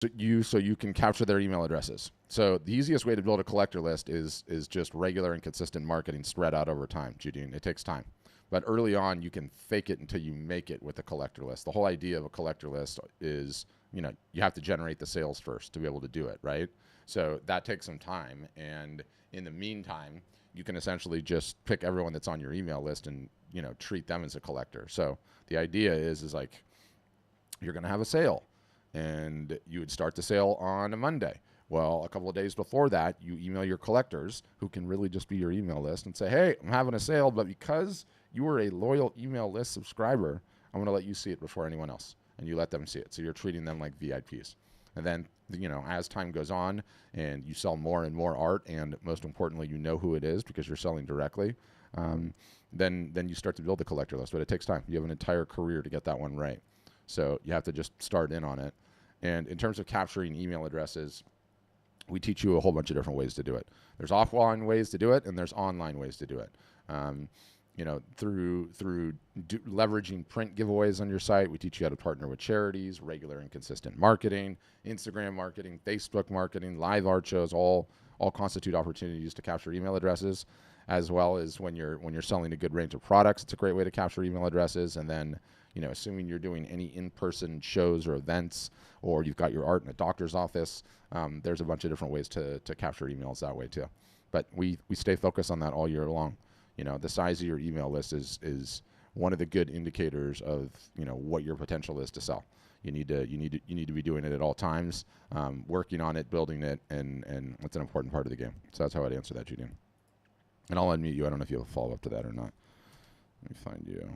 So you can capture their email addresses. So the easiest way to build a collector list is just regular and consistent marketing spread out over time, Judine. It takes time. But early on, you can fake it until you make it with a collector list. The whole idea of a collector list is, you have to generate the sales first to be able to do it, right? So that takes some time. And in the meantime, you can essentially just pick everyone that's on your email list and, treat them as a collector. So the idea is like, you're going to have a sale and you would start the sale on a Monday. Well, a couple of days before that, you email your collectors, who can really just be your email list, and say, hey, I'm having a sale, but because you are a loyal email list subscriber, I'm going to let you see it before anyone else. And you let them see it. So you're treating them like VIPs. And then, as time goes on and you sell more and more art, and most importantly, you know who it is because you're selling directly, then you start to build the collector list. But it takes time. You have an entire career to get that one right. So you have to just start in on it. And in terms of capturing email addresses, we teach you a whole bunch of different ways to do it. There's offline ways to do it, and there's online ways to do it. Through leveraging print giveaways on your site, we teach you how to partner with charities, regular and consistent marketing, Instagram marketing, Facebook marketing, live art shows, all constitute opportunities to capture email addresses, as well as when you're selling a good range of products. It's a great way to capture email addresses. And then, assuming you're doing any in-person shows or events, or you've got your art in a doctor's office, there's a bunch of different ways to capture emails that way too. But we stay focused on that all year long. The size of your email list is one of the good indicators of, what your potential is to sell. You need to be doing it at all times, working on it, building it, and it's an important part of the game. So that's how I'd answer that, Julian. And I'll unmute you. I don't know if you have a follow-up to that or not. Let me find you.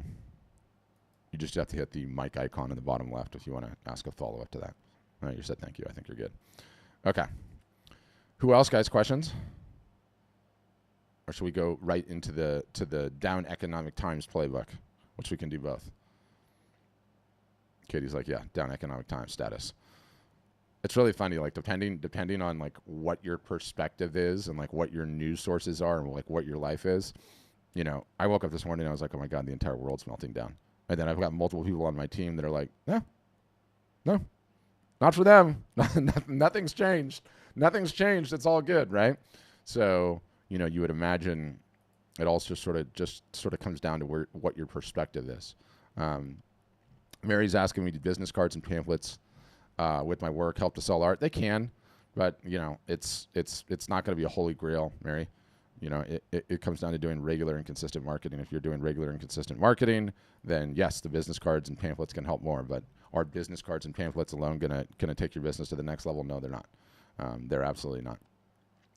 You just have to hit the mic icon in the bottom left if you want to ask a follow-up to that. All right, you said thank you. I think you're good. Okay. Who else, guys? Questions? Or should we go right into the down economic times playbook, which we can do both? Katie's like, yeah, down economic times status. It's really funny, like depending on like what your perspective is and like what your news sources are and like what your life is. I woke up this morning and I was like, oh my God, the entire world's melting down. And then I've got multiple people on my team that are like, no, not for them. Nothing's changed. Nothing's changed. It's all good, right? So, you would imagine it all just sort of comes down to what your perspective is. Mary's asking me, do business cards and pamphlets with my work help to sell art? They can, but it's not going to be a holy grail, Mary. It comes down to doing regular and consistent marketing. If you're doing regular and consistent marketing, then yes, the business cards and pamphlets can help more. But are business cards and pamphlets alone gonna take your business to the next level? No, they're not. They're absolutely not.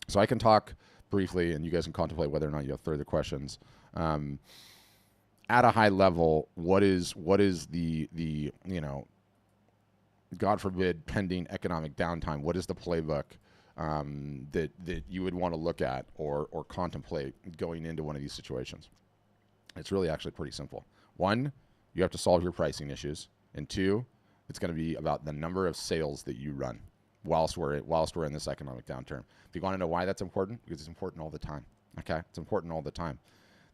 So I can talk briefly, and you guys can contemplate whether or not you have further questions. At a high level, what is the God forbid, pending economic downtime? What is the playbook that you would want to look at or contemplate going into one of these situations? It's really actually pretty simple. One, you have to solve your pricing issues, and two, it's going to be about the number of sales that you run whilst we're in this economic downturn. If you want to know why that's important, because it's important all the time. Okay, it's important all the time.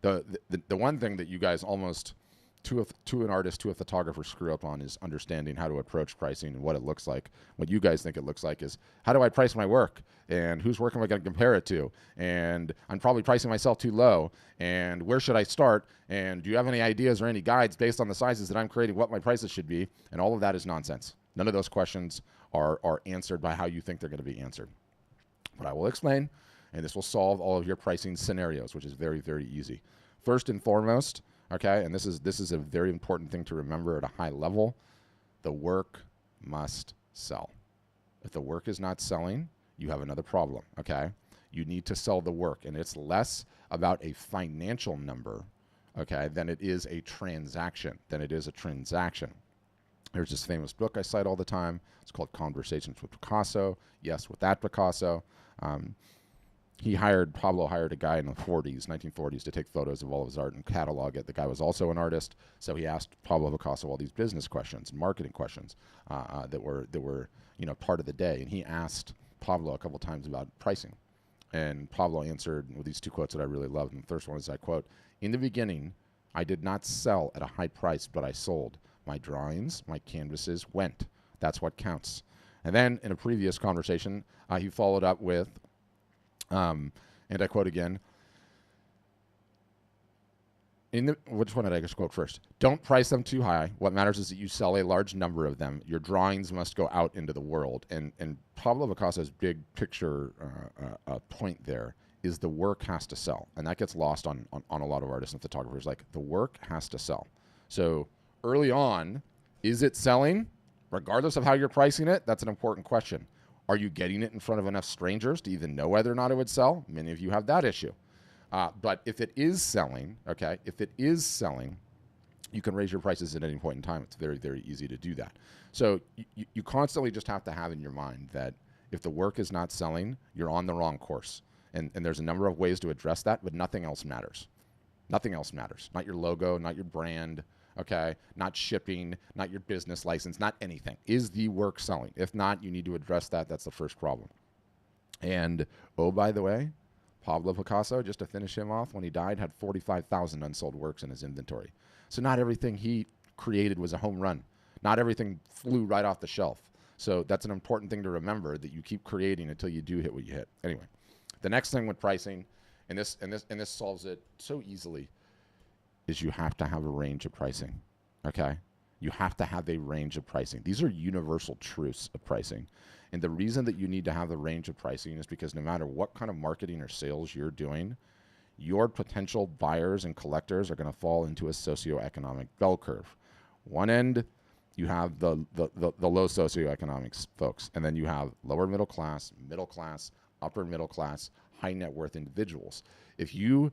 The one thing that you guys almost to an artist, to a photographer screw up on is understanding how to approach pricing and what it looks like. What you guys think it looks like is, how do I price my work? And whose work am I going to compare it to? And I'm probably pricing myself too low. And where should I start? And do you have any ideas or any guides based on the sizes that I'm creating, what my prices should be? And all of that is nonsense. None of those questions are answered by how you think they're going to be answered. But I will explain, and this will solve all of your pricing scenarios, which is very, very easy. First and foremost, okay, and this is a very important thing to remember at a high level, the work must sell. If the work is not selling, you have another problem, okay? You need to sell the work, and it's less about a financial number, okay, than it is a transaction, There's this famous book I cite all the time. It's called Conversations with Picasso. Yes, with that Picasso. Pablo hired a guy in the 1940s, to take photos of all of his art and catalog it. The guy was also an artist, so he asked Pablo Picasso all these business questions, marketing questions that were part of the day. And he asked Pablo a couple times about pricing. And Pablo answered with these two quotes that I really love. And the first one is, I quote, "In the beginning, I did not sell at a high price, but I sold. My drawings, my canvases went. That's what counts." And then in a previous conversation, he followed up with, and I quote again, which one did I just quote first? Don't price them too high. What matters is that you sell a large number of them. Your drawings must go out into the world. And Pablo Picasso's big picture point there is the work has to sell. And that gets lost on a lot of artists and photographers. Like, the work has to sell. So early on, is it selling? Regardless of how you're pricing it, that's an important question. Are you getting it in front of enough strangers to even know whether or not it would sell? Many of you have that issue. But if it is selling, okay, you can raise your prices at any point in time. It's very, very easy to do that. So you constantly just have to have in your mind that if the work is not selling, you're on the wrong course. And there's a number of ways to address that, but nothing else matters. Nothing else matters. Not your logo, not your brand, okay, not shipping, not your business license, not anything. Is the work selling? If not, you need to address that. That's the first problem. And, oh, by the way, Pablo Picasso, just to finish him off, when he died, had 45,000 unsold works in his inventory. So not everything he created was a home run. Not everything flew right off the shelf. So that's an important thing to remember, that you keep creating until you do hit what you hit. Anyway, the next thing with pricing, and this solves it so easily, is you have to have a range of pricing, okay? You have to have a range of pricing. These are universal truths of pricing. And the reason that you need to have the range of pricing is because no matter what kind of marketing or sales you're doing, your potential buyers and collectors are going to fall into a socioeconomic bell curve. One end, you have the low socioeconomics folks, and then you have lower middle class, upper middle class, high net worth individuals. If you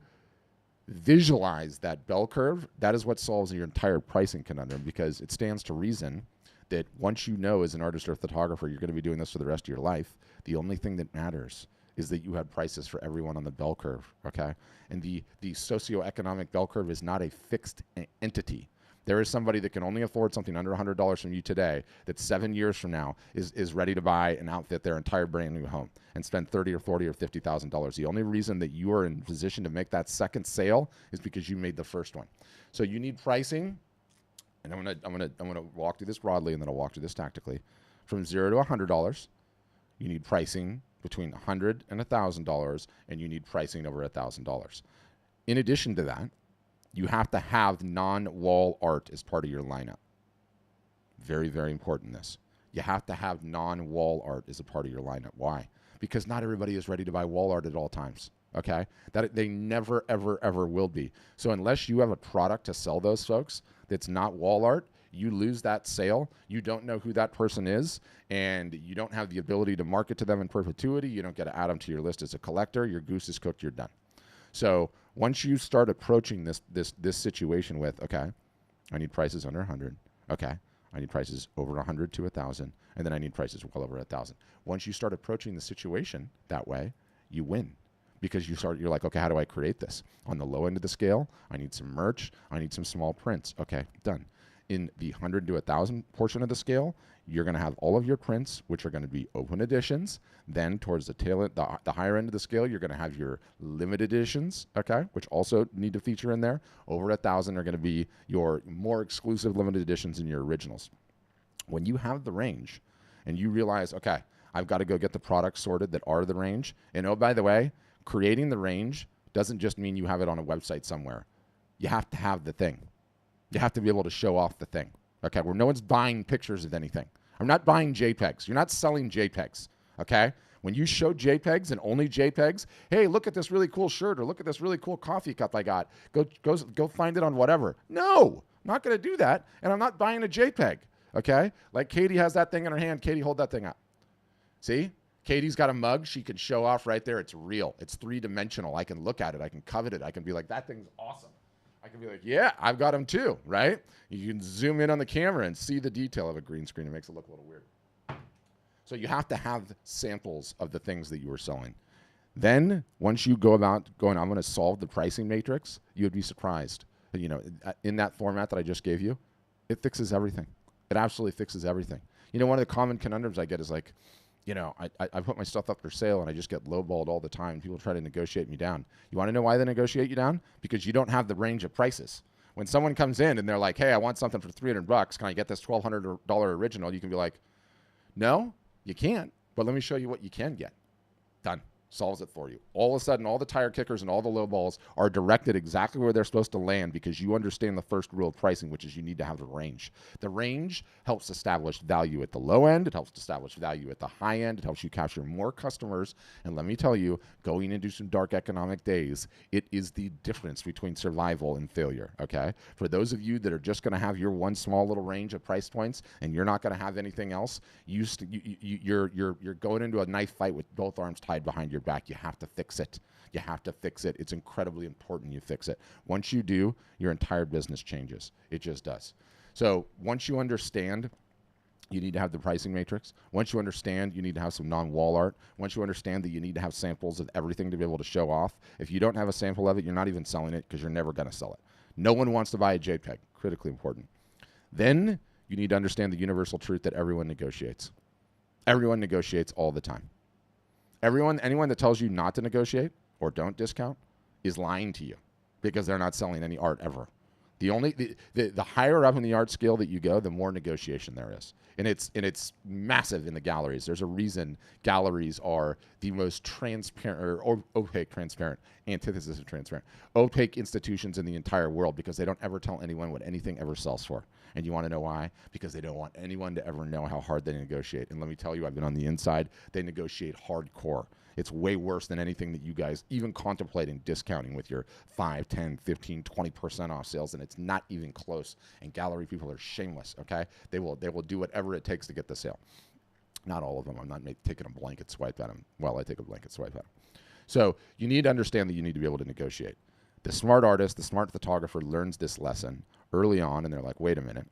visualize that bell curve, that is what solves your entire pricing conundrum, because it stands to reason that once you know as an artist or a photographer you're going to be doing this for the rest of your life, the only thing that matters is that you have prices for everyone on the bell curve, okay? And the socioeconomic bell curve is not a fixed entity. There is somebody that can only afford something under $100 from you today that 7 years from now is ready to buy and outfit their entire brand new home and spend $30 or $40 or $50,000. The only reason that you are in position to make that second sale is because you made the first one. So you need pricing. And I'm gonna walk through this broadly, and then I'll walk through this tactically. From $0 to $100, you need pricing between $100 and $1,000, and you need pricing over $1,000. In addition to that, you have to have non-wall art as part of your lineup. Very, very important. You have to have non-wall art as a part of your lineup. Why? Because not everybody is ready to buy wall art at all times. Okay, that they never, ever, ever will be. So unless you have a product to sell those folks that's not wall art, you lose that sale. You don't know who that person is, and you don't have the ability to market to them in perpetuity. You don't get to add them to your list as a collector. Your goose is cooked. You're done. So once you start approaching this situation with, okay, I need prices under 100. Okay, I need prices over 100 to 1,000, and then I need prices well over 1,000. Once you start approaching the situation that way, you win. Because you're like, okay, how do I create this? On the low end of the scale, I need some merch. I need some small prints. Okay, done. In the 100 to 1,000 portion of the scale, you're going to have all of your prints, which are going to be open editions. Then towards the tail end, the higher end of the scale, you're going to have your limited editions, okay, which also need to feature in there. Over 1,000 are going to be your more exclusive limited editions and your originals. When you have the range and you realize, okay, I've got to go get the products sorted that are the range. And oh, by the way, creating the range doesn't just mean you have it on a website somewhere. You have to have the thing. You have to be able to show off the thing. Okay, where no one's buying pictures of anything. I'm not buying JPEGs. You're not selling JPEGs. Okay? When you show JPEGs and only JPEGs, hey, look at this really cool shirt, or look at this really cool coffee cup I got. Go find it on whatever. No, I'm not going to do that, and I'm not buying a JPEG. Okay? Like Katie has that thing in her hand. Katie, hold that thing up. See? Katie's got a mug she can show off right there. It's real. It's three-dimensional. I can look at it. I can covet it. I can be like, that thing's awesome. I can be like, yeah, I've got them too, right? You can zoom in on the camera and see the detail of a green screen. It makes it look a little weird. So you have to have samples of the things that you are selling. Then once you go about going, I'm going to solve the pricing matrix, you would be surprised. You know, in that format that I just gave you, it fixes everything. It absolutely fixes everything. You know, one of the common conundrums I get is like, you know, I put my stuff up for sale and I just get lowballed all the time. People try to negotiate me down. You want to know why they negotiate you down? Because you don't have the range of prices. When someone comes in and they're like, hey, I want something for $300. Can I get this $1,200 original? You can be like, no, You can't, but let me show you what you can get. Done. Solves it for you. All of a sudden, all the tire kickers and all the low balls are directed exactly where they're supposed to land because you understand the first rule of pricing, which is you need to have the range. The range helps establish value at the low end. It helps establish value at the high end. It helps you capture more customers. And let me tell you, going into some dark economic days, it is the difference between survival and failure, okay? For those of you that are just going to have your one small little range of price points and you're not going to have anything else, you're going into a knife fight with both arms tied behind your back. You have to fix it. You have to fix it. It's incredibly important you fix it. Once you do, your entire business changes. It just does. So once you understand, you need to have the pricing matrix. Once you understand, you need to have some non-wall art. Once you understand that you need to have samples of everything to be able to show off. If you don't have a sample of it, you're not even selling it because you're never going to sell it. No one wants to buy a JPEG. Critically important. Then you need to understand the universal truth that everyone negotiates. Everyone negotiates all the time. Anyone that tells you not to negotiate or don't discount is lying to you because they're not selling any art ever. The higher up in the art scale that you go, the more negotiation there is. And it's massive in the galleries. There's a reason galleries are the most transparent or opaque, transparent, antithesis of transparent, opaque institutions in the entire world because they don't ever tell anyone what anything ever sells for. And you want to know why? Because they don't want anyone to ever know how hard they negotiate. And let me tell you, I've been on the inside. They negotiate hardcore. It's way worse than anything that you guys even contemplating discounting with your 5, 10, 15, 20% off sales, and it's not even close. And gallery people are shameless, okay? They will do whatever it takes to get the sale. Not all of them. I'm not taking a blanket swipe at them. Well, I take a blanket swipe at them. So you need to understand that you need to be able to negotiate. The smart artist, the smart photographer learns this lesson early on, and they're like, wait a minute.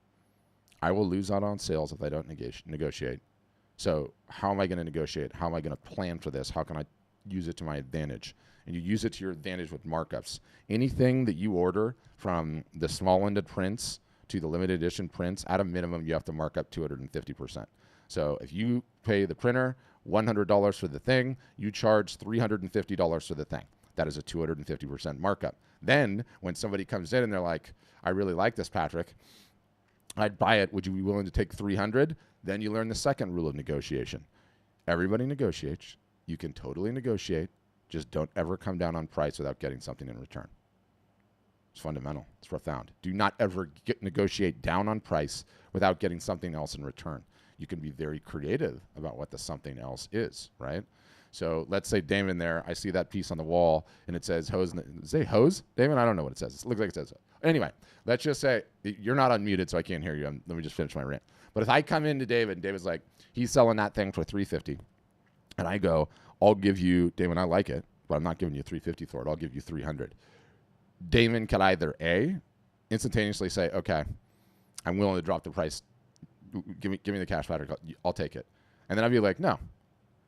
I will lose out on sales if I don't negotiate. So how am I going to negotiate? How am I going to plan for this? How can I use it to my advantage? And you use it to your advantage with markups. Anything that you order from the small-ended prints to the limited edition prints, at a minimum, you have to mark up 250%. So if you pay the printer $100 for the thing, you charge $350 for the thing. That is a 250% markup. Then when somebody comes in and they're like, I really like this, Patrick, I'd buy it. Would you be willing to take $300? Then you learn the second rule of negotiation. Everybody negotiates. You can totally negotiate. Just don't ever come down on price without getting something in return. It's fundamental. It's profound. Do not ever negotiate down on price without getting something else in return. You can be very creative about what the something else is, right? So let's say Damon there, I see that piece on the wall and it says hose. Does it say hose? Damon, I don't know what it says. It looks like it says. Anyway, let's just say you're not unmuted, so I can't hear you. Let me just finish my rant. But if I come into David and David's like, he's selling that thing for $350, and I go, I'll give you, Damon, I like it, but I'm not giving you $350 for it. I'll give you $300. Damon could either A, instantaneously say, okay, I'm willing to drop the price. Give me the cash, Patrick. I'll take it. And then I'd be like, no.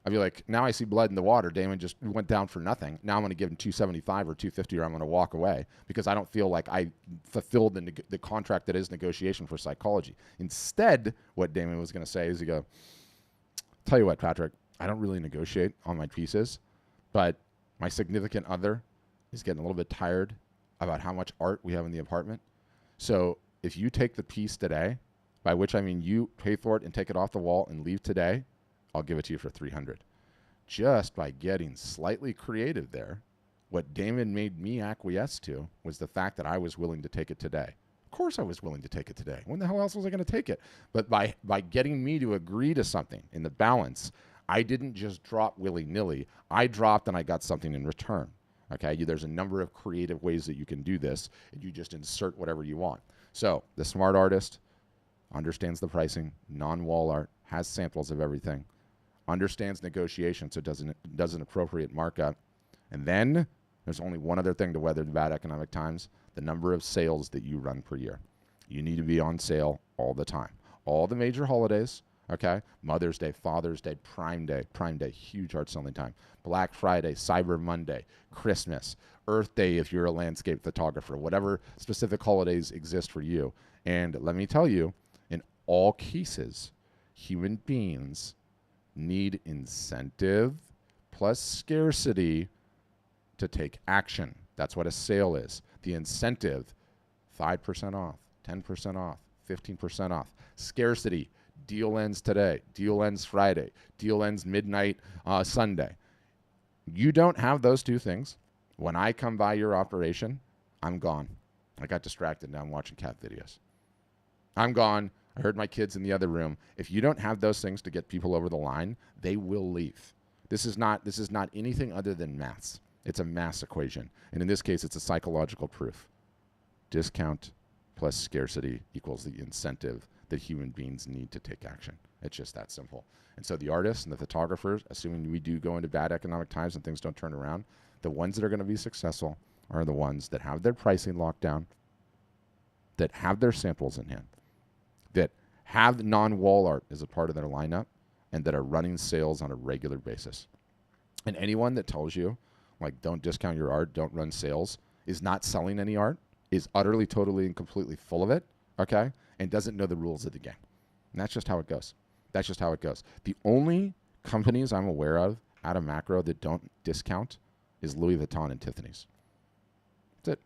I'd be like, now I see blood in the water. Damon just went down for nothing. Now I'm going to give him $275 or $250, or I'm going to walk away because I don't feel like I fulfilled the contract that is negotiation for psychology. Instead, what Damon was going to say is, he go, tell you what, Patrick, I don't really negotiate on my pieces, but my significant other is getting a little bit tired about how much art we have in the apartment. So if you take the piece today, by which I mean you pay for it and take it off the wall and leave today, I'll give it to you for $300. Just by getting slightly creative there, what Damon made me acquiesce to was the fact that I was willing to take it today. Of course I was willing to take it today. When the hell else was I going to take it? But by getting me to agree to something in the balance, I didn't just drop willy-nilly. I dropped and I got something in return. Okay, there's a number of creative ways that you can do this, and you just insert whatever you want. So the smart artist understands the pricing, non-wall art, has samples of everything, understands negotiation, so does an appropriate markup. And then there's only one other thing to weather the bad economic times, the number of sales that you run per year. You need to be on sale all the time. All the major holidays, okay? Mother's Day, Father's Day, Prime Day, huge art selling time. Black Friday, Cyber Monday, Christmas, Earth Day if you're a landscape photographer, whatever specific holidays exist for you. And let me tell you, in all cases, human beings need incentive plus scarcity to take action. That's what a sale is. The incentive, 5% off, 10% off, 15% off. Scarcity, deal ends today, deal ends Friday, deal ends midnight Sunday. You don't have those two things. When I come by your operation, I'm gone. I got distracted. Now I'm watching cat videos. I'm gone. I heard my kids in the other room. If you don't have those things to get people over the line, they will leave. This is not anything other than maths. It's a maths equation. And in this case, it's a psychological proof. Discount plus scarcity equals the incentive that human beings need to take action. It's just that simple. And so the artists and the photographers, assuming we do go into bad economic times and things don't turn around, the ones that are going to be successful are the ones that have their pricing locked down, that have their samples in hand, that have non-wall art as a part of their lineup, and that are running sales on a regular basis. And anyone that tells you, like, don't discount your art, don't run sales, is not selling any art, is utterly, totally, and completely full of it, okay, and doesn't know the rules of the game. And that's just how it goes. That's just how it goes. The only companies I'm aware of out of macro that don't discount is Louis Vuitton and Tiffany's. That's it.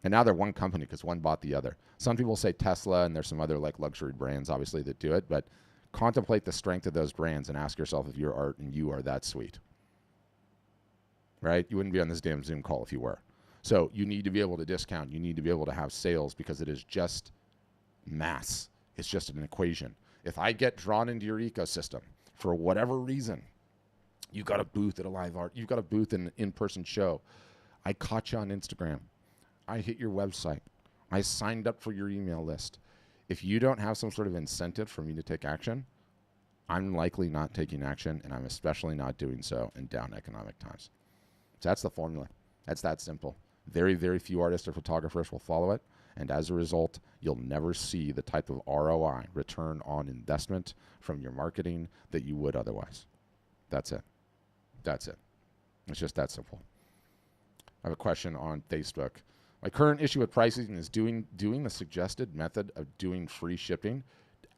And now they're one company because one bought the other. Some people say Tesla, and there's some other like luxury brands, obviously, that do it, but contemplate the strength of those brands and ask yourself if your art and you are that sweet. Right? You wouldn't be on this damn Zoom call if you were. So you need to be able to discount. You need to be able to have sales because it is just mass. It's just an equation. If I get drawn into your ecosystem for whatever reason, you got a booth at a live art, you've got a booth in an in-person show, I caught you on Instagram, I hit your website, I signed up for your email list. If you don't have some sort of incentive for me to take action, I'm likely not taking action, and I'm especially not doing so in down economic times. So that's the formula. That's that simple. Very, very few artists or photographers will follow it, and as a result, you'll never see the type of ROI, return on investment, from your marketing that you would otherwise. That's it. That's it. It's just that simple. I have a question on Facebook. My current issue with pricing is doing the suggested method of doing free shipping.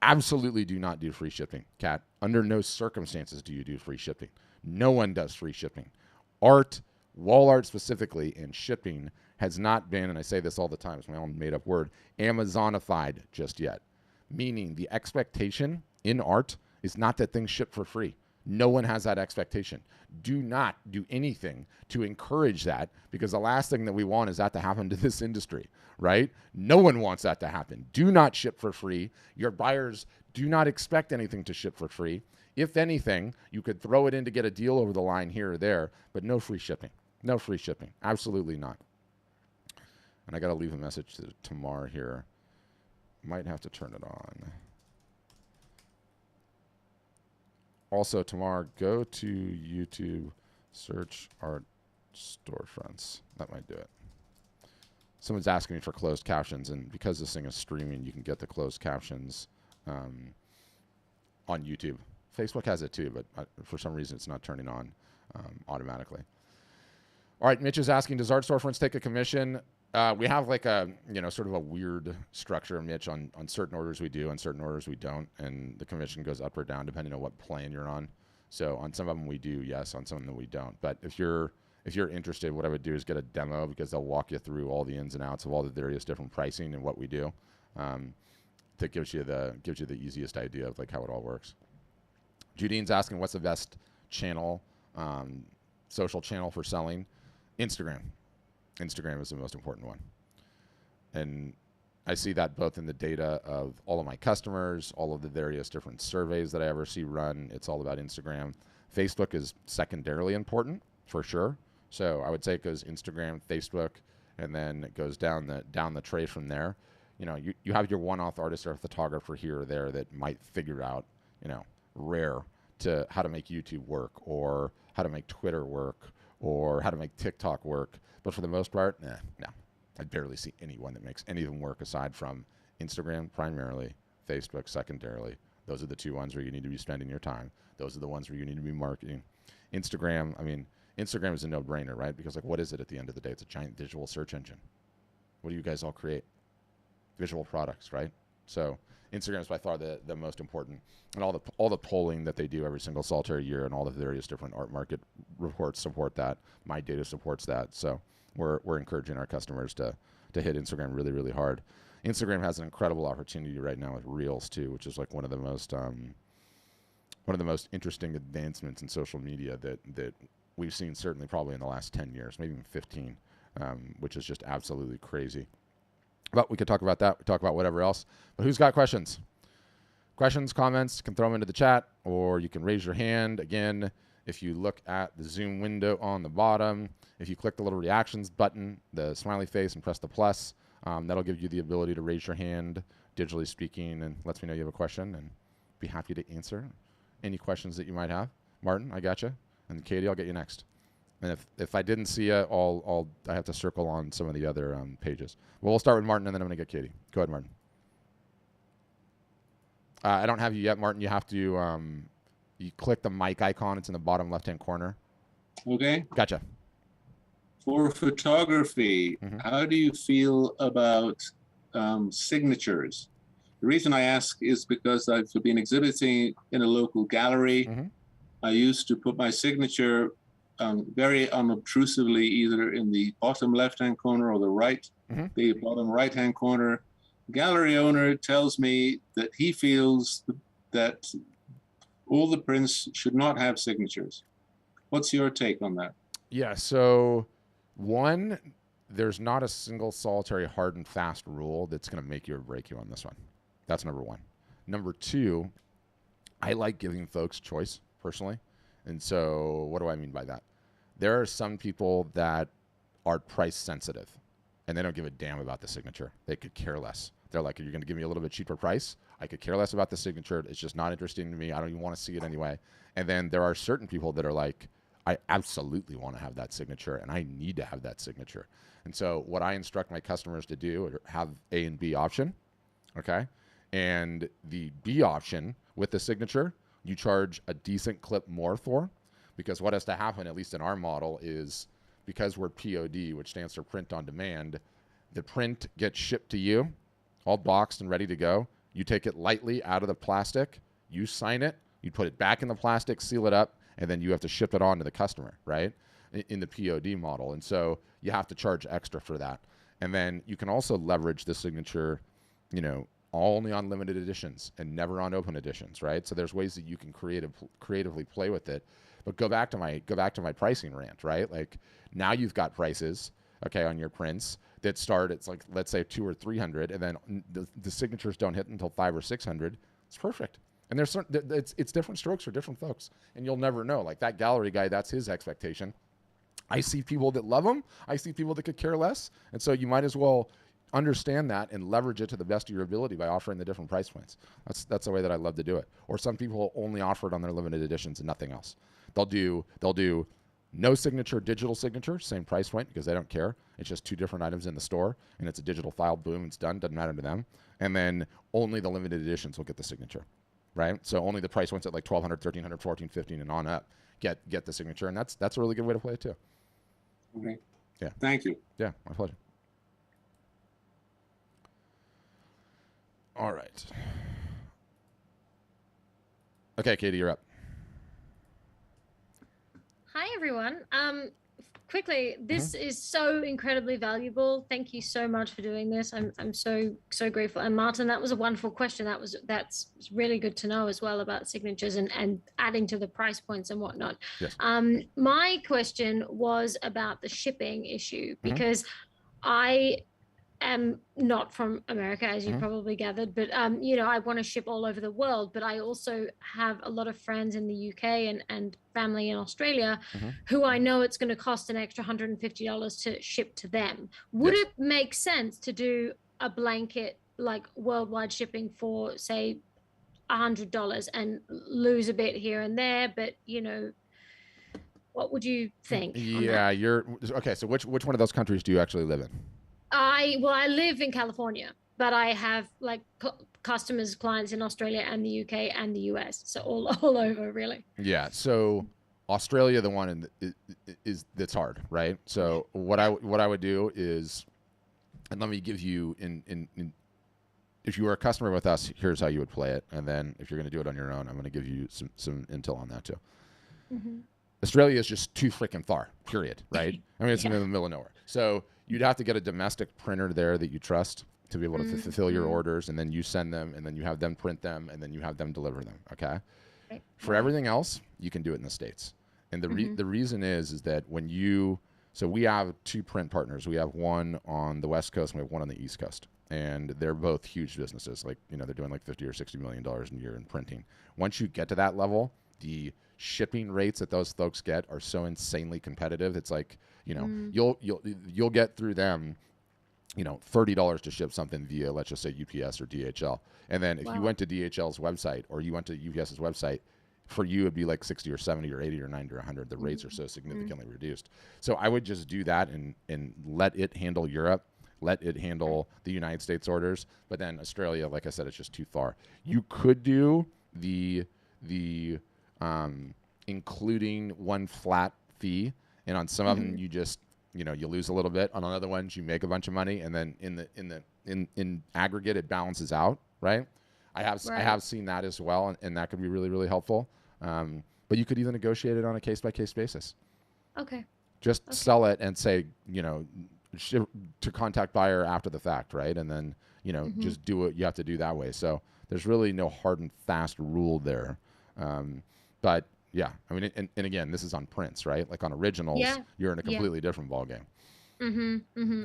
Absolutely do not do free shipping, Kat. Under no circumstances do you do free shipping. No one does free shipping. Art, wall art specifically, and shipping has not been, and I say this all the time, it's my own made-up word, Amazonified just yet. Meaning the expectation in art is not that things ship for free. No one has that expectation. Do not do anything to encourage that, because the last thing that we want is that to happen to this industry, right? No one wants that to happen. Do not ship for free. Your buyers do not expect anything to ship for free. If anything, you could throw it in to get a deal over the line here or there, but no free shipping. No free shipping. Absolutely not. And I got to leave a message to Tamar here. Might have to turn it on. Also, Tamar, go to YouTube, search art storefronts. That might do it. Someone's asking me for closed captions, and because this thing is streaming, you can get the closed captions on YouTube. Facebook has it too, but for some reason it's not turning on automatically. All right, Mitch is asking, does art storefronts take a commission? We have like a, sort of a weird structure, Mitch, on certain orders we do, on certain orders we don't, and the commission goes up or down depending on what plan you're on. So on some of them we do, yes, on some of them we don't. But if you're interested, what I would do is get a demo, because they'll walk you through all the ins and outs of all the various different pricing and what we do. That gives you the easiest idea of like how it all works. Judine's asking, what's the best channel, social channel for selling? Instagram. Instagram is the most important one. And I see that both in the data of all of my customers, all of the various different surveys that I ever see run. It's all about Instagram. Facebook is secondarily important, for sure. So I would say it goes Instagram, Facebook, and then it goes down the tray from there. You have your one-off artist or photographer here or there that might figure out, rare to how to make YouTube work, or how to make Twitter work, or how to make TikTok work. But for the most part, no. I barely see anyone that makes any of them work aside from Instagram primarily, Facebook secondarily. Those are the two ones where you need to be spending your time. Those are the ones where you need to be marketing. Instagram is a no-brainer, right? Because what is it at the end of the day? It's a giant visual search engine. What do you guys all create? Visual products, right? So Instagram is by far the most important, and all the polling that they do every single solitary year, and all the various different art market reports support that. My data supports that. So we're encouraging our customers to hit Instagram really, really hard. Instagram has an incredible opportunity right now with Reels too, which is like one of the most interesting advancements in social media that we've seen, certainly probably in the last 10 years, maybe even 15, which is just absolutely crazy. But we could talk about that. We talk about whatever else. But who's got questions? Questions, comments, you can throw them into the chat, or you can raise your hand. Again, if you look at the Zoom window on the bottom, if you click the little reactions button, the smiley face, and press the plus, that'll give you the ability to raise your hand, digitally speaking, and lets me know you have a question, and be happy to answer any questions that you might have. Martin, I got you. And Katie, I'll get you next. And if I didn't see you, I have to circle on some of the other pages. Well, we'll start with Martin, and then I'm going to get Katie. Go ahead, Martin. I don't have you yet, Martin. You have to you click the mic icon. It's in the bottom left-hand corner. Okay. Gotcha. For photography, how do you feel about signatures? The reason I ask is because I've been exhibiting in a local gallery. I used to put my signature very unobtrusively either in the bottom left-hand corner or the bottom right-hand corner. Gallery owner tells me that he feels that all the prints should not have signatures. What's your take on that? Yeah, so one, there's not a single solitary hard and fast rule that's going to make you or break you on this one. That's number one. Number two, I like giving folks choice personally. And so what do I mean by that? There are some people that are price sensitive and they don't give a damn about the signature. They could care less. They're like, you're going to give me a little bit cheaper price? I could care less about the signature. It's just not interesting to me. I don't even want to see it anyway. And then there are certain people that are like, I absolutely want to have that signature and I need to have that signature. And so what I instruct my customers to do is have A and B option, okay? And the B option with the signature, you charge a decent clip more for, because what has to happen, at least in our model, is because we're POD, which stands for print on demand, the print gets shipped to you, all boxed and ready to go. You take it lightly out of the plastic, you sign it, you put it back in the plastic, seal it up, and then you have to ship it on to the customer, right? In the POD model. And so you have to charge extra for that. And then you can also leverage the signature, only on limited editions and never on open editions, right? So there's ways that you can creatively play with it. But go back to my pricing rant, right? Like now you've got prices, okay, on your prints that start at like, let's say 200 or 300, and then the signatures don't hit until 500 or 600. It's perfect. And there's it's different strokes for different folks, and you'll never know. Like that gallery guy, that's his expectation. I see people that love them. I see people that could care less, and so you might as well understand that and leverage it to the best of your ability by offering the different price points. That's the way that I love to do it. Or some people only offer it on their limited editions and nothing else. They'll do no signature, digital signature, same price point because they don't care. It's just two different items in the store, and it's a digital file. Boom, it's done. Doesn't matter to them. And then only the limited editions will get the signature, right? So only the price points at like 1,200, 1,300, 14, 15, and on up get the signature, and that's a really good way to play it too. Okay. Yeah. Thank you. Yeah, my pleasure. All right. Okay, Katie, you're up. Hi, everyone. Quickly, this is so incredibly valuable. Thank you so much for doing this. I'm so grateful. And Martin, that was a wonderful question. That's really good to know as well about signatures and adding to the price points and whatnot. Yes. My question was about the shipping issue because I am not from America, as you probably gathered, but I want to ship all over the world, but I also have a lot of friends in the UK and family in Australia who I know it's going to cost an extra $150 to ship to them. Would it make sense to do a blanket like worldwide shipping for say $100 and lose a bit here and there, but what would you think? Yeah, you're okay. So which one of those countries do you actually live in? I live in California, but I have like customers, clients in Australia and the UK and the US, so all over really. Yeah. So Australia, the one is that's hard, right? So what I would do is, and let me give you if you were a customer with us, here's how you would play it, and then if you're going to do it on your own, I'm going to give you some intel on that too. Australia is just too freaking far, period, right? I mean, it's in the middle of nowhere. So you'd have to get a domestic printer there that you trust. to be able to fulfill your orders, and then you send them, and then you have them print them, and then you have them deliver them. Okay. Right. For everything else, you can do it in the States. And the reason is that when so we have 2 print partners. We have one on the West Coast and we have one on the East Coast. And they're both huge businesses. Like, they're doing like $50 or $60 million a year in printing. Once you get to that level, the shipping rates that those folks get are so insanely competitive. It's like, you'll get through them, $30 to ship something via, let's just say, UPS or DHL. And then if you went to DHL's website or you went to UPS's website, for you it'd be like 60 or 70 or 80 or 90 or 100. The rates are so significantly reduced. So I would just do that and let it handle Europe, let it handle the United States orders. But then Australia, like I said, it's just too far. You could do the including one flat fee, and on some of them you just you lose a little bit. On other ones you make a bunch of money, and then in aggregate it balances out, right? I have seen that as well, and that could be really, really helpful. But you could even negotiate it on a case-by-case basis. Okay. Just sell it and say, to contact buyer after the fact, right? And then, just do what you have to do that way. So there's really no hard and fast rule there. But yeah, I mean, and again, this is on prints, right? Like on originals, you're in a completely different ballgame.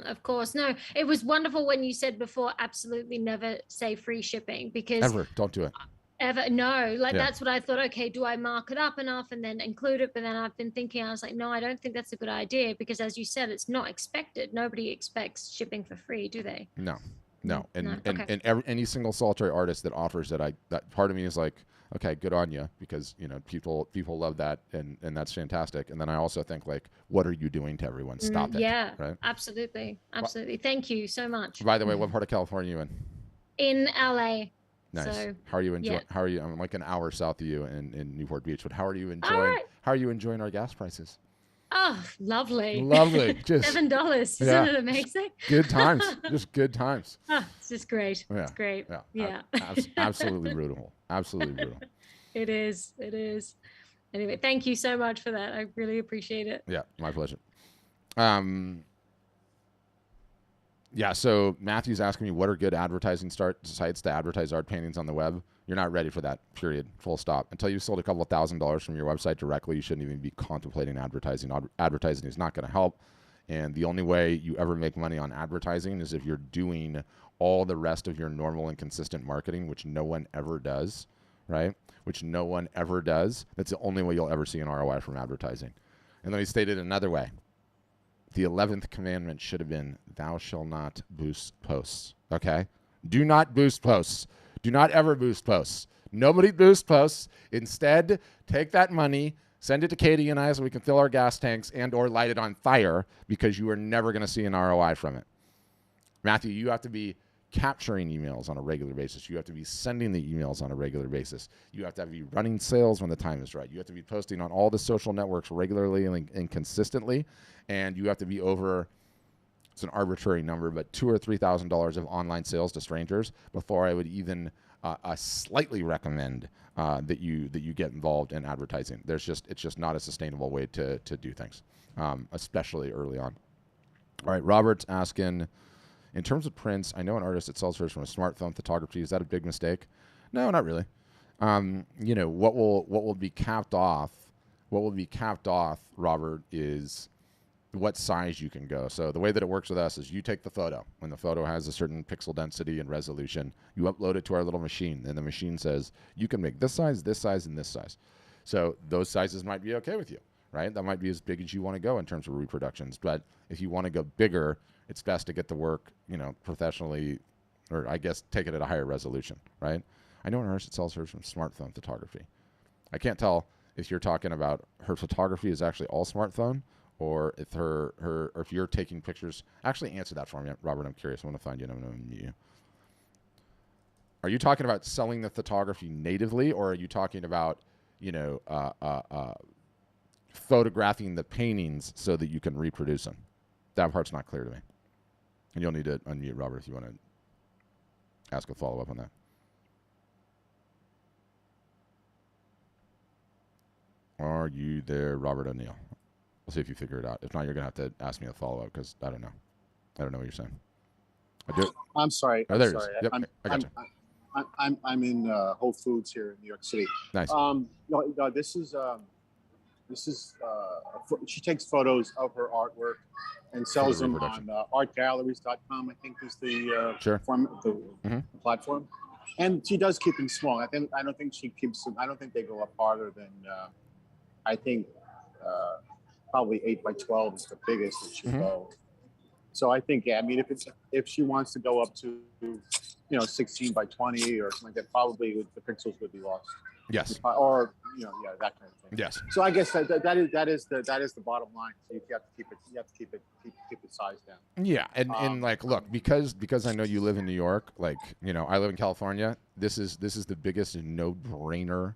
Of course. No, it was wonderful when you said before, absolutely never say free shipping, because ever don't do it. Ever. No, that's what I thought. Okay, do I mark it up enough and then include it? But then I've been thinking, I was like, no, I don't think that's a good idea, because as you said, it's not expected. Nobody expects shipping for free, do they? No. And any single solitary artist that offers it, that part of me is like, okay, good on you, because people love that, and that's fantastic. And then I also think, like, what are you doing to everyone? Stop it. Yeah, right? Absolutely. Thank you so much. By the way, what part of California are you in? In LA. Nice. So, how are you enjoying? How are you? I'm like an hour south of you in Newport Beach, but how are you enjoying? How are you enjoying our gas prices? Oh, lovely. Just $7. Isn't it amazing? Good times. Just good times. Oh, it's just great. Yeah. It's great. Yeah. Absolutely brutal. Absolutely brutal. It is. Anyway, thank you so much for that. I really appreciate it. Yeah, my pleasure. Yeah, so Matthew's asking me, what are good advertising sites to advertise art paintings on the web? You're not ready for that, period, full stop. Until you've sold a couple of $1,000s from your website directly, you shouldn't even be contemplating advertising. Advertising is not going to help. And the only way you ever make money on advertising is if you're doing all the rest of your normal and consistent marketing, which no one ever does, right? Which no one ever does. That's the only way you'll ever see an ROI from advertising. And let me state it another way. The 11th commandment should have been, thou shalt not boost posts, okay? Do not boost posts. Do not ever boost posts. Nobody boosts posts. Instead, take that money, send it to Katie and I so we can fill our gas tanks and or light it on fire, because you are never going to see an ROI from it. Matthew, you have to be capturing emails on a regular basis. You have to be sending the emails on a regular basis. You have to be running sales when the time is right. You have to be posting on all the social networks regularly and consistently. And you have to be over, it's an arbitrary number, but $2,000 or $3,000 of online sales to strangers before I would even slightly recommend that you get involved in advertising. It's just not a sustainable way to do things, especially early on. All right, Robert's asking, in terms of prints, I know an artist that sells hers from a smartphone photography. Is that a big mistake? No, not really. What will be capped off? What will be capped off, Robert, is what size you can go. So the way that it works with us is you take the photo. When the photo has a certain pixel density and resolution, you upload it to our little machine, and the machine says you can make this size, and this size. So those sizes might be okay with you, right? That might be as big as you want to go in terms of reproductions. But if you want to go bigger, it's best to get the work, professionally, or I guess take it at a higher resolution, right? I know an artist that sells hers from smartphone photography. I can't tell if you're talking about her photography is actually all smartphone, or if or if you're taking pictures. Actually, answer that for me, Robert. I'm curious. I want to find you, and I'm going to unmute you. Are you talking about selling the photography natively, or are you talking about, photographing the paintings so that you can reproduce them? That part's not clear to me. And you'll need to unmute, Robert, if you want to ask a follow-up on that. Are you there, Robert O'Neill? We'll see if you figure it out. If not, you're going to have to ask me a follow-up, because I don't know. I don't know what you're saying. I do. I'm sorry. Oh, I'm there it is. sorry. Yep, I got you. I'm in Whole Foods here in New York City. Nice. No, this is she takes photos of her artwork and sells them on artgalleries.com. I think is the Sure. the platform. And she does keep them small. I don't think she keeps them. I don't think they go up farther than I think probably 8x12 is the biggest that she go. So I think, yeah, I mean, if she wants to go up to 16x20 or something like that, probably the pixels would be lost. Yes. Or that kind of thing. Yes. So I guess that is the bottom line. So you have to keep the size down. Yeah, and like, look, because I know you live in New York, like, I live in California. This is the biggest no-brainer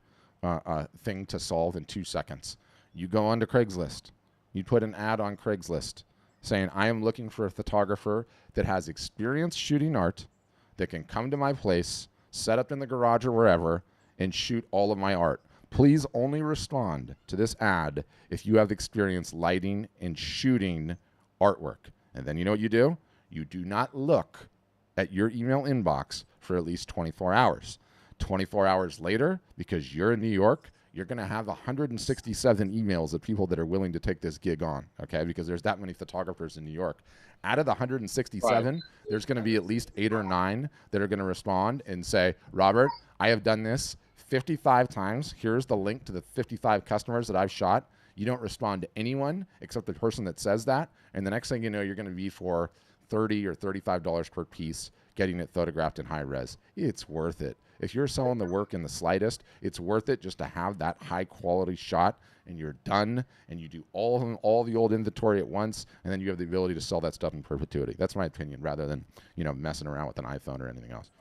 thing to solve in 2 seconds. You go onto Craigslist. You put an ad on Craigslist saying, I am looking for a photographer that has experience shooting art, that can come to my place, set up in the garage or wherever, and shoot all of my art. Please only respond to this ad if you have experience lighting and shooting artwork. And then you know what you do? You do not look at your email inbox for at least 24 hours. 24 hours later, because you're in New York, you're going to have 167 emails of people that are willing to take this gig on, okay? Because there's that many photographers in New York. Out of the 167, there's going to be at least 8 or 9 that are going to respond and say, Robert, I have done this 55 times. Here's the link to the 55 customers that I've shot. You don't respond to anyone except the person that says that. And the next thing you know, you're going to be for $30 or $35 per piece getting it photographed in high res. It's worth it. If you're selling the work in the slightest, it's worth it just to have that high quality shot, and you're done, and you do all the old inventory at once, and then you have the ability to sell that stuff in perpetuity. That's my opinion, rather than messing around with an iPhone or anything else.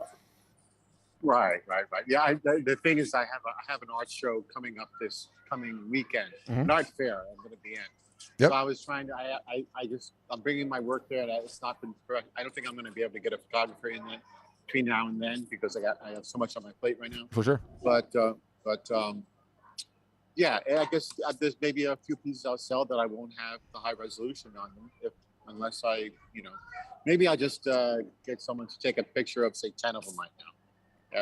Right. Yeah, the thing is, I have an art show coming up this coming weekend, an art fair. I'm going to be in. Yep. So I was trying to. I'm bringing my work there, and it's not been correct. I don't think I'm going to be able to get a photographer in that between now and then because I have so much on my plate right now. For sure. But yeah, I guess there's maybe a few pieces I'll sell that I won't have the high resolution on them unless I maybe I'll just get someone to take a picture of say 10 of them right now.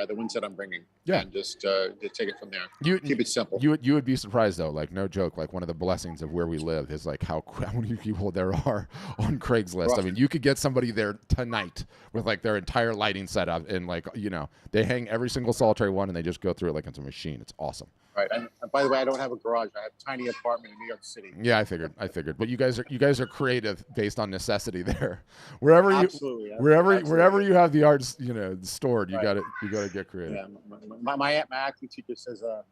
The ones that I'm bringing, and just take it from there. Keep it simple. You would be surprised though, like no joke, like one of the blessings of where we live is like how many people there are on Craigslist. Right. I mean, you could get somebody there tonight with like their entire lighting setup, and like they hang every single solitary one, and they just go through it like it's a machine. It's awesome. Right. And by the way, I don't have a garage. I have a tiny apartment in New York City. Yeah, I figured. But you guys are creative based on necessity there. Wherever you have the art, stored, you got to get creative. Yeah, my acting teacher says a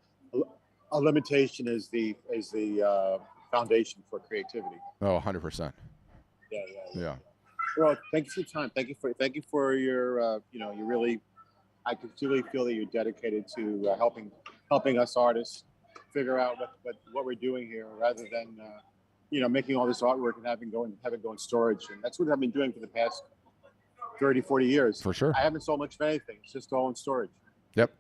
limitation is the foundation for creativity. Oh, 100%. Yeah. Well, thank you for your time. Thank you for your you really, I can really feel that you're dedicated to helping us artists figure out what we're doing here, rather than making all this artwork and having it go in storage. And that's what I've been doing for the past 30, 40 years. For sure. I haven't sold much of anything. It's just all in storage. Yep.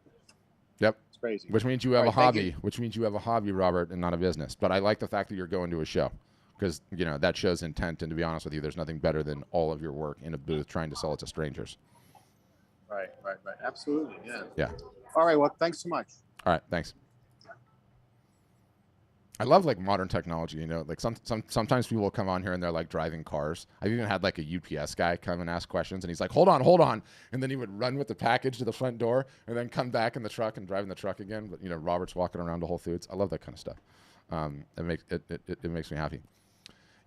It's crazy. Which means you have a hobby. Which means you have a hobby, Robert, and not a business. But I like the fact that you're going to a show, because that shows intent. And to be honest with you, there's nothing better than all of your work in a booth trying to sell it to strangers. Right. Absolutely. Yeah. All right. Well, thanks so much. All right. Thanks. I love like modern technology, like sometimes people will come on here and they're like driving cars. I've even had like a UPS guy come and ask questions, and he's like, hold on. And then he would run with the package to the front door and then come back in the truck and drive in the truck again. But Robert's walking around to Whole Foods. I love that kind of stuff. It makes me happy.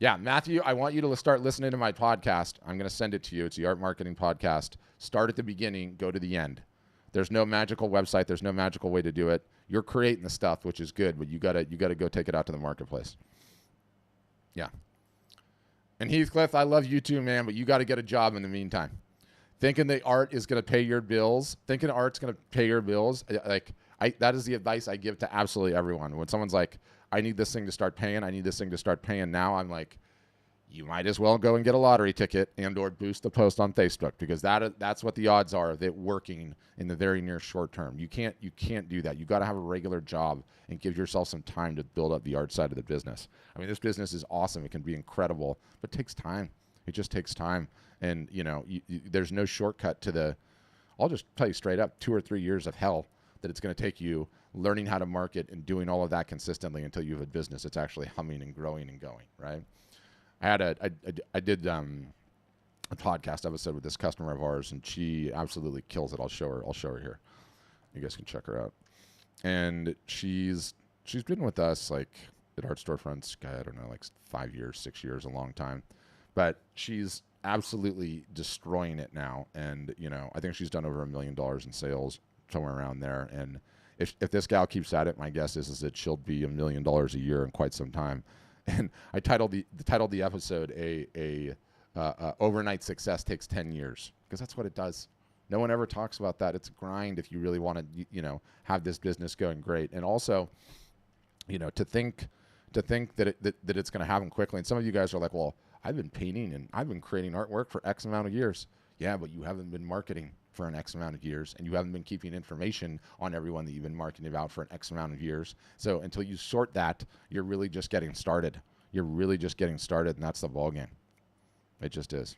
Yeah, Matthew, I want you to start listening to my podcast. I'm going to send it to you. It's the Art Marketing Podcast. Start at the beginning, go to the end. There's no magical website. There's no magical way to do it. You're creating the stuff, which is good, but you gotta go take it out to the marketplace. Yeah. And Heathcliff, I love you too, man, but you got to get a job in the meantime. Thinking that art is going to pay your bills, that is the advice I give to absolutely everyone. When someone's like, I need this thing to start paying now, I'm like, you might as well go and get a lottery ticket and or boost the post on Facebook, because that's what the odds are of it working in the very near short term. You can't do that. You got to have a regular job and give yourself some time to build up the art side of the business. I mean, this business is awesome. It can be incredible, but it takes time. It just takes time. And, there's no shortcut to I'll just tell you straight up, 2 or 3 years of hell that it's going to take you learning how to market and doing all of that consistently until you have a business that's actually humming and growing and going, right? I did a podcast episode with this customer of ours, and she absolutely kills it. I'll show her here. You guys can check her out. And she's been with us like at Art Storefronts, I don't know, like 5 years, 6 years, a long time. But she's absolutely destroying it now. And, I think she's done over $1 million in sales, somewhere around there. And if this gal keeps at it, my guess is that she'll be $1 million a year in quite some time. And I titled the episode overnight success takes 10 years, because that's what it does. No one ever talks about that. It's a grind if you really want to, have this business going great. And also, to think that it's going to happen quickly. And some of you guys are like, well, I've been painting and I've been creating artwork for X amount of years. Yeah, but you haven't been marketing for an X amount of years, and you haven't been keeping information on everyone that you've been marketing about for an X amount of years. So until you sort that, you're really just getting started. You're really just getting started, and that's the ball game. It just is.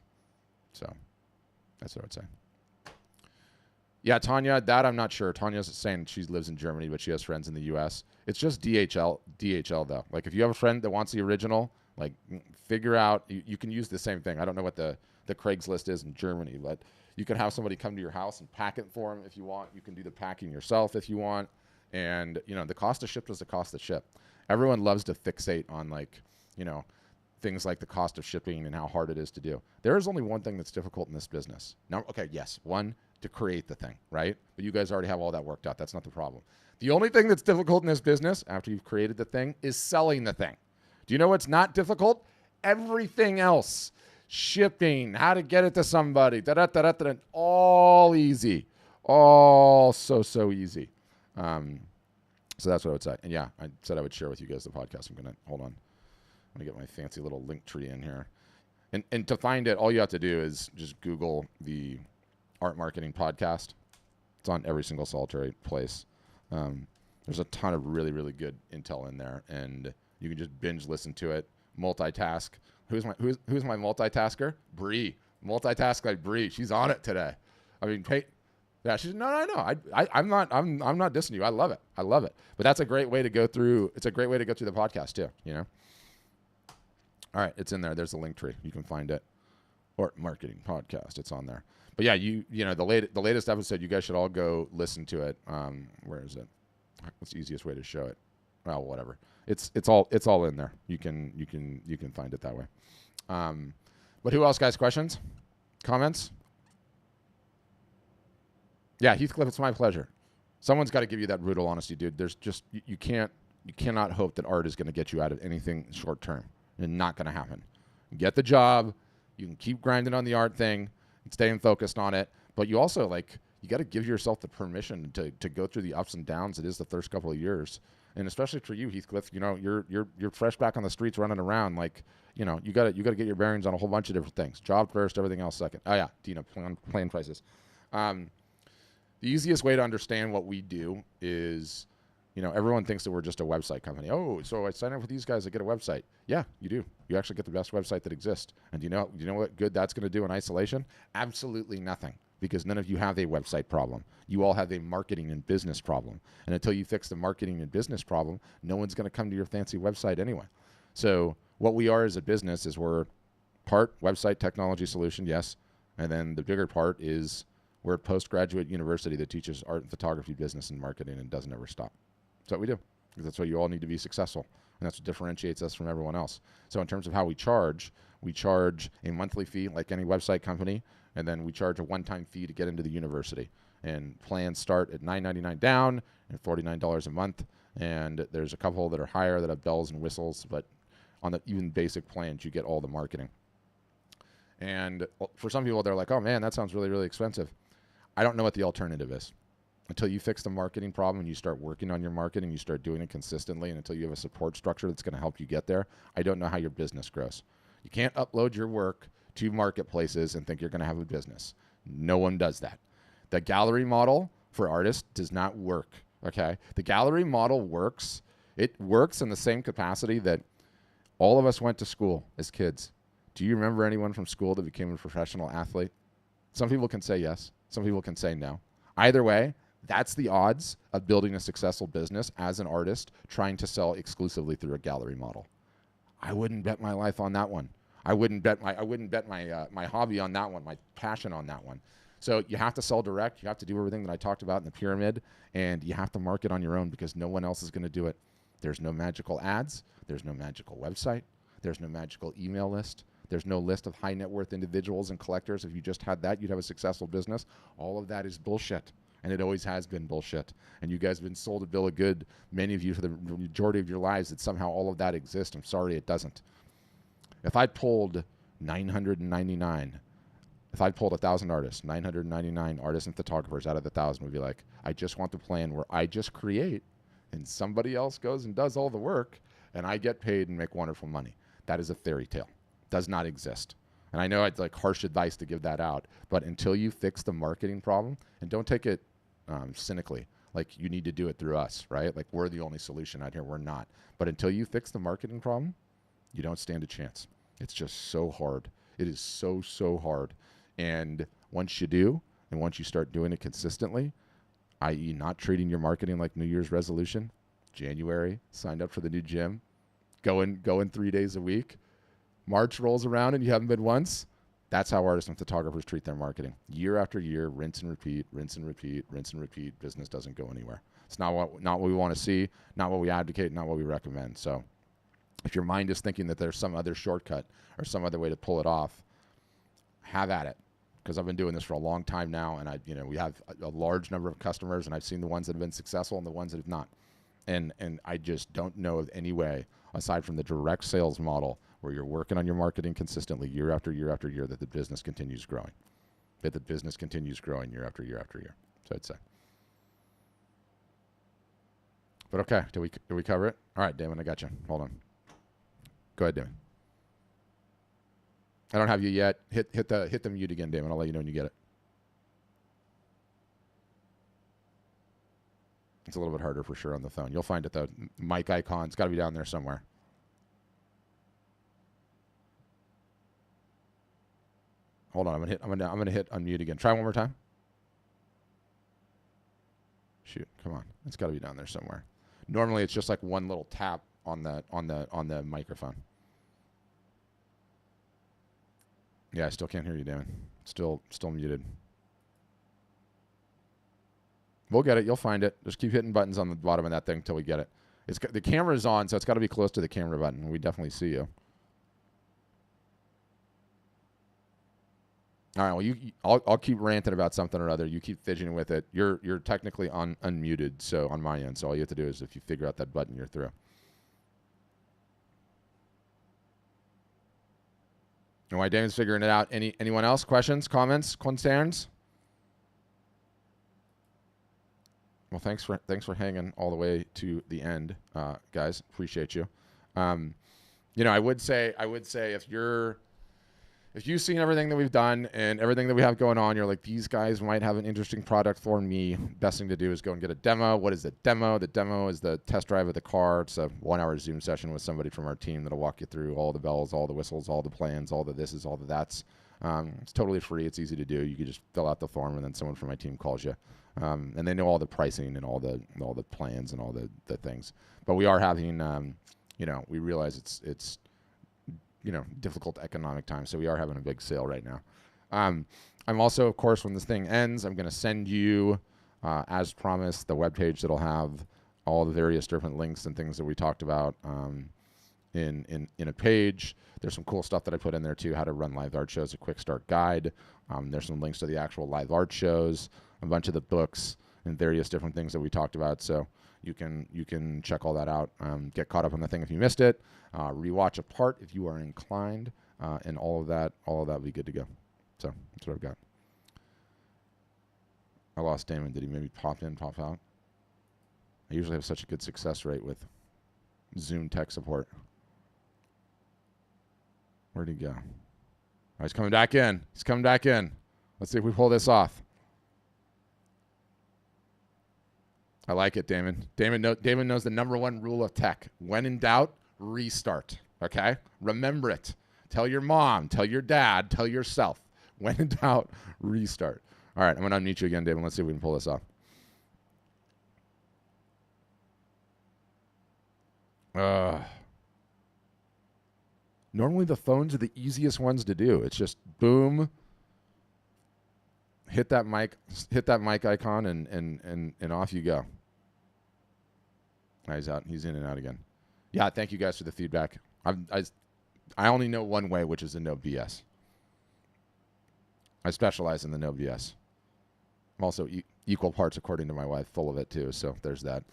So that's what I would say. Yeah, Tanya, that I'm not sure. Tanya's saying she lives in Germany, but she has friends in the U.S. It's just DHL though. Like if you have a friend that wants the original, like figure out, you can use the same thing. I don't know what the Craigslist is in Germany, but you can have somebody come to your house and pack it for them if you want. You can do the packing yourself if you want. And, the cost of ship is the cost of ship. Everyone loves to fixate on things like the cost of shipping and how hard it is to do. There is only one thing that's difficult in this business. Now, okay, yes, one, to create the thing, right? But you guys already have all that worked out. That's not the problem. The only thing that's difficult in this business after you've created the thing is selling the thing. Do you know what's not difficult? Everything else. Shipping, how to get it to somebody, all easy. All so easy. So that's what I would say. And yeah, I said I would share with you guys the podcast. Hold on. I'm going to get my fancy little link tree in here. And to find it, all you have to do is just Google the Art Marketing Podcast. It's on every single solitary place. There's a ton of really, really good intel in there, and you can just binge listen to it, multitask. Who's my multitasker? Bree. Multitask like Bree. She's on it today. I mean, hey, yeah. She's no. I'm not dissing you. I love it. But that's a great way to go through. It's a great way to go through the podcast too. All right, it's in there. There's a link tree. You can find it. Or Marketing Podcast. It's on there. But yeah, the latest episode. You guys should all go listen to it. Where is it? What's the easiest way to show it? Well, whatever. It's all in there. You can find it that way. But who else, guys? Questions? Comments? Yeah, Heathcliff, it's my pleasure. Someone's got to give you that brutal honesty, dude. There's just you cannot hope that art is going to get you out of anything short term. It's not going to happen. Get the job. You can keep grinding on the art thing and staying focused on it. But you also you got to give yourself the permission to go through the ups and downs it is the first couple of years. And especially for you, Heathcliff, you're fresh back on the streets running around. You got to get your bearings on a whole bunch of different things. Job first, everything else second. Oh yeah, Dina, plan prices. The easiest way to understand what we do is, everyone thinks that we're just a website company. Oh, so I sign up with these guys to get a website. Yeah, you do. You actually get the best website that exists. And do you know what good that's going to do in isolation? Absolutely nothing. Because none of you have a website problem. You all have a marketing and business problem. And until you fix the marketing and business problem, no one's going to come to your fancy website anyway. So what we are as a business is we're part website technology solution, yes. And then the bigger part is we're a postgraduate university that teaches art and photography, business, and marketing and doesn't ever stop. That's what we do. Because that's why you all need to be successful. And that's what differentiates us from everyone else. So in terms of how we charge a monthly fee like any website company. And then we charge a one-time fee to get into the university. And plans start at $9.99 down and $49 a month. And there's a couple that are higher that have bells and whistles. But on the even basic plans, you get all the marketing. And for some people, they're like, oh, man, that sounds really, really expensive. I don't know what the alternative is. Until you fix the marketing problem and you start working on your marketing, you start doing it consistently, and until you have a support structure that's going to help you get there, I don't know how your business grows. You can't upload your work to marketplaces and think you're going to have a business. No one does that. The gallery model for artists does not work, okay? The gallery model works. It works in the same capacity that all of us went to school as kids Do you remember anyone from school that became a professional athlete? Some people can say yes. Some people can say no. Either way, that's the odds of building a successful business as an artist trying to sell exclusively through a gallery model. I wouldn't bet my life on that one. I wouldn't bet my hobby on that one, my passion on that one. So you have to sell direct. You have to do everything that I talked about in the pyramid, and you have to market on your own because no one else is going to do it. There's no magical ads. There's no magical website. There's no magical email list. There's no list of high net worth individuals and collectors. If you just had that, you'd have a successful business. All of that is bullshit. And it always has been bullshit. And you guys have been sold a bill of good, many of you for the majority of your lives, that somehow all of that exists. I'm sorry, it doesn't. If I pulled 999, if I pulled 1,000 artists, 999 artists and photographers out of the 1,000 would be like, I just want the plan where I just create and somebody else goes and does all the work and I get paid and make wonderful money. That is a fairy tale. Does not exist. And I know it's like harsh advice to give that out, but until you fix the marketing problem, and don't take it cynically, like you need to do it through us, right? Like we're the only solution out here. We're not. But until you fix the marketing problem, you don't stand a chance. It's just so hard. It is so, so hard. And once you do, and once you start doing it consistently, i.e. not treating your marketing like New Year's resolution, January, signed up for the new gym, going 3 days a week, March rolls around and you haven't been once. That's how artists and photographers treat their marketing. Year after year, rinse and repeat, rinse and repeat, rinse and repeat. Business doesn't go anywhere. It's not what we want to see, not what we advocate, not what we recommend. So if your mind is thinking that there's some other shortcut or some other way to pull it off, have at it. Because I've been doing this for a long time now, and we have a large number of customers, and I've seen the ones that have been successful and the ones that have not. And I just don't know of any way, aside from the direct sales model, where you're working on your marketing consistently year after year after year, that the business continues growing. That the business continues growing year after year after year. So I'd say. But okay, did we cover it? All right, Damon, I got you. Hold on. Go ahead, Damon. I don't have you yet. Hit the mute again, Damon. I'll let you know when you get it. It's a little bit harder for sure on the phone. You'll find it though. Mic icon's got to be down there somewhere. Hold on, I'm gonna hit unmute again. Try one more time. Shoot, come on. It's got to be down there somewhere. Normally it's just like one little tap on the microphone. Yeah, I still can't hear you, Damon. Still muted. We'll get it. You'll find it. Just keep hitting buttons on the bottom of that thing until we get it. The camera's on, so it's got to be close to the camera button. We definitely see you. All right. Well, I'll keep ranting about something or other. You keep fidgeting with it. You're technically unmuted, so on my end. So all you have to do is if you figure out that button, you're through. And while Damon's figuring it out, anyone else? Questions, comments, concerns? Well, thanks for hanging all the way to the end, guys. Appreciate you. I would say if you've seen everything that we've done and everything that we have going on, you're like, these guys might have an interesting product for me. Best thing to do is go and get a demo. What is the demo? The demo is the test drive of the car. It's a 1-hour Zoom session with somebody from our team that'll walk you through all the bells, all the whistles, all the plans, all the thises, all the that's. It's totally free. It's easy to do. You can just fill out the form and then someone from my team calls you. And they know all the pricing and all the plans and all the things. But we are having, we realize it's difficult economic times, so we are having a big sale right now. I'm also, of course, when this thing ends, I'm going to send you, as promised, the webpage that'll have all the various different links and things that we talked about in a page. There's some cool stuff that I put in there too, how to run live art shows, a quick start guide. There's some links to the actual live art shows, a bunch of the books, and various different things that we talked about. So you can check all that out. Get caught up on the thing if you missed it. Rewatch a part if you are inclined, and all of that will be good to go. So that's what I've got. I lost Damon. Did he maybe pop in, pop out? I usually have such a good success rate with Zoom tech support. Where'd he go? Oh, he's coming back in. He's coming back in. Let's see if we pull this off. I like it, Damon. Damon knows the #1 rule of tech. When in doubt, restart. Okay? Remember it. Tell your mom, tell your dad, tell yourself. When in doubt, restart. All right, I'm going to unmute you again, David. Let's see if we can pull this off. Normally the phones are the easiest ones to do. It's just boom, hit that mic icon, and off you go. He's out. He's in and out again. Yeah, thank you guys for the feedback. I only know one way, which is the no BS. I specialize in the no BS. I'm also equal parts, according to my wife, full of it too. So there's that.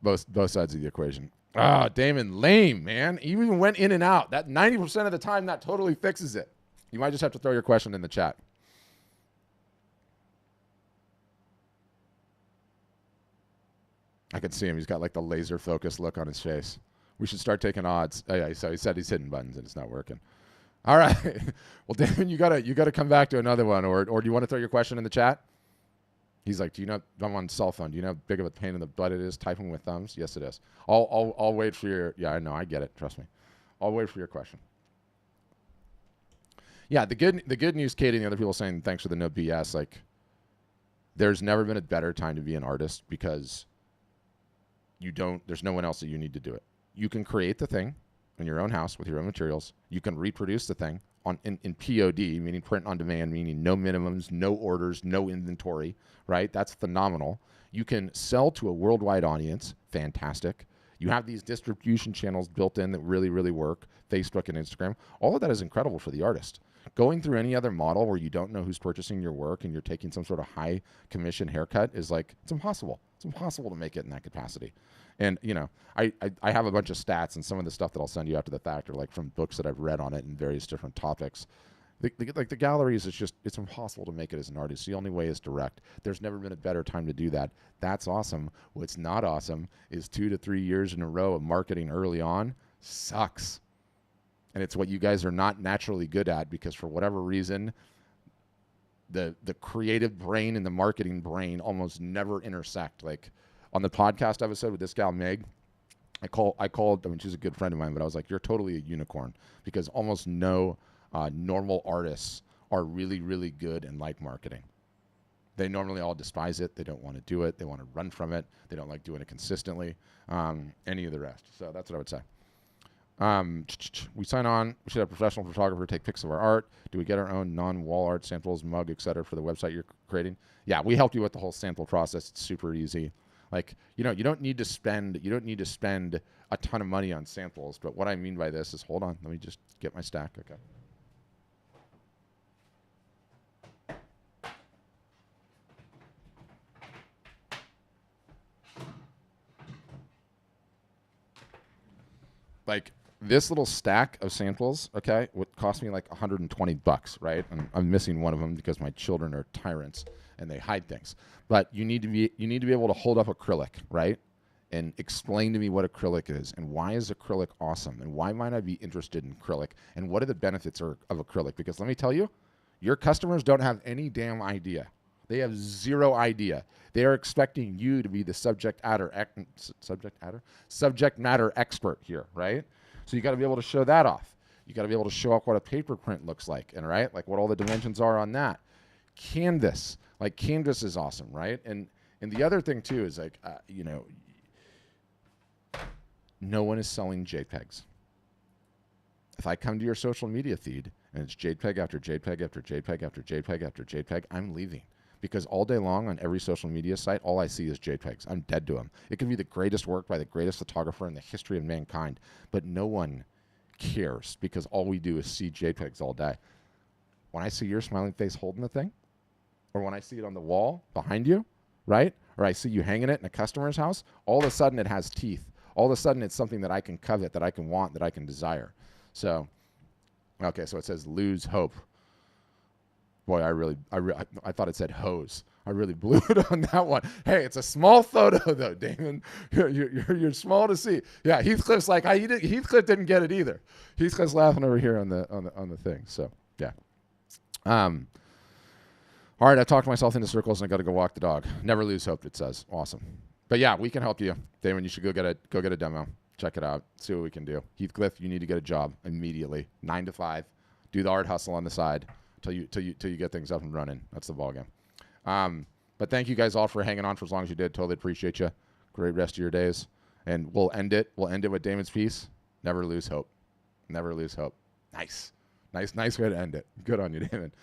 Both sides of the equation. Ah, Damon, lame, man. You even went in and out. That 90% of the time, that totally fixes it. You might just have to throw your question in the chat. I can see him. He's got like the laser focused look on his face. We should start taking odds. Oh, yeah, so he said he's hitting buttons and it's not working. All right. Well, Damon, you gotta come back to another one, or do you want to throw your question in the chat? He's like, do you know, I'm on cell phone. Do you know how big of a pain in the butt it is typing with thumbs? Yes, it is. I'll wait for your, yeah, I know, I get it. Trust me. I'll wait for your question. Yeah, the good news, Katie, and the other people saying thanks for the no BS, like, there's never been a better time to be an artist because there's no one else that you need to do it. You can create the thing in your own house with your own materials. You can reproduce the thing in POD, meaning print on demand, meaning no minimums, no orders, no inventory, right? That's phenomenal. You can sell to a worldwide audience. Fantastic. You have these distribution channels built in that really, really work, Facebook and Instagram. All of that is incredible for the artist. Going through any other model where you don't know who's purchasing your work and you're taking some sort of high commission haircut is like, it's impossible. It's impossible to make it in that capacity. And, you know, I have a bunch of stats, and some of the stuff that I'll send you after the fact are like from books that I've read on it and various different topics. Like the galleries, it's impossible to make it as an artist. The only way is direct. There's never been a better time to do that. That's awesome. What's not awesome is 2 to 3 years in a row of marketing early on sucks. And it's what you guys are not naturally good at because for whatever reason, the creative brain and the marketing brain almost never intersect. Like on the podcast episode with this gal, Meg, I called, I mean, she's a good friend of mine, but I was like, you're totally a unicorn because almost no normal artists are really, really good and like marketing. They normally all despise it. They don't want to do it. They want to run from it. They don't like doing it consistently. Any of the rest. So that's what I would say. We sign on. We should have a professional photographer take pics of our art. Do we get our own non-wall art samples, mug, etc. for the website you're creating? Yeah, we help you with the whole sample process. It's super easy. Like, you know, you don't need to spend a ton of money on samples. But what I mean by this is, hold on, let me just get my stack. Okay. Like this little stack of samples, okay, would cost me like $120, right? And I'm missing one of them because my children are tyrants and they hide things. But you need to be able to hold up acrylic, right? And explain to me what acrylic is and why is acrylic awesome and why might I be interested in acrylic and what are the benefits of acrylic? Because let me tell you, your customers don't have any damn idea. They have zero idea. They are expecting you to be the subject matter expert here, right? So you got to be able to show that off. You got to be able to show off what a paper print looks like, and right, like what all the dimensions are on that. Canvas, like canvas is awesome, right? And the other thing too is like, you know, no one is selling JPEGs. If I come to your social media feed and it's JPEG after JPEG after JPEG after JPEG after JPEG, I'm leaving. Because all day long on every social media site, all I see is JPEGs. I'm dead to them. It could be the greatest work by the greatest photographer in the history of mankind, but no one cares because all we do is see JPEGs all day. When I see your smiling face holding the thing, or when I see it on the wall behind you, right? Or I see you hanging it in a customer's house, all of a sudden it has teeth. All of a sudden it's something that I can covet, that I can want, that I can desire. So, okay, so it says lose hope. Boy, I thought it said hose. I really blew it on that one. Hey, it's a small photo though, Damon. You're small to see. Yeah, Heathcliff's like Heathcliff didn't get it either. Heathcliff's laughing over here on the thing. So yeah. All right, I talked myself into circles and I got to go walk the dog. Never lose hope. It says awesome. But yeah, we can help you, Damon. You should go get a demo. Check it out. See what we can do. Heathcliff, you need to get a job immediately. 9 to 5. Do the art hustle on the side till you get things up and running. That's the ballgame. But thank you guys all for hanging on for as long as you did. Totally appreciate you. Great rest of your days. And we'll end it with Damon's piece. Never lose hope. Never lose hope. Nice way to end it. Good on you, Damon.